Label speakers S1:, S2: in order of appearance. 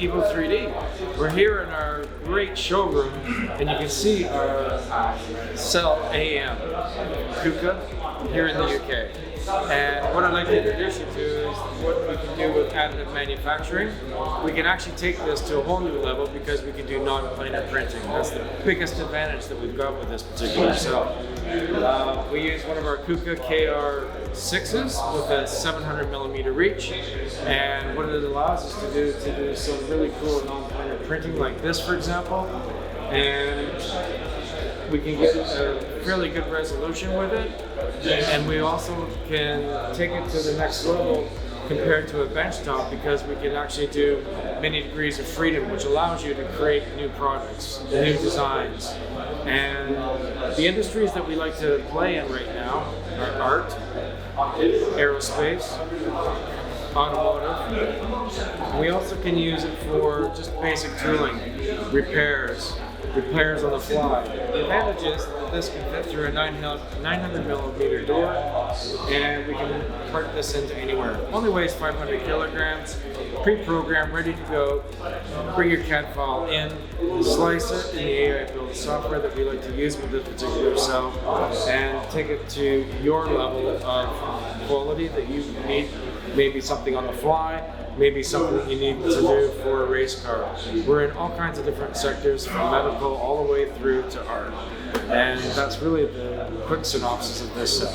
S1: Evo3D. We're here in our great showroom, and you can see our AMCELL KUKA here in the UK. And what I'd like to introduce you to is what we can do with additive manufacturing. We can actually take this to a whole new level because we can do non-planar printing. That's the biggest advantage that we've got with this particular cell. We use one of our KUKA KR6s with a 700mm reach, and what it allows us to do some really cool non-planar printing like this, for example. And we can get a fairly good resolution with it, and we also can take it to the next level compared to a benchtop because we can actually do many degrees of freedom, which allows you to create new products, new designs. And the industries that we like to play in right now are art, aerospace, automotive. We also can use it for just basic tooling, repairs on the fly. The advantage is that this can fit through a 900mm door, and we can part this into anywhere. Only weighs 500 kilograms, pre-programmed, ready to go. Bring your CAD file in, slice it in the AI build software that we like to use with this particular cell, and take it to your level of quality that you need. Maybe something on the fly, maybe something that you need to do for a race car. We're in all kinds of different sectors, from medical all the way through to art. And that's really the quick synopsis of this cell.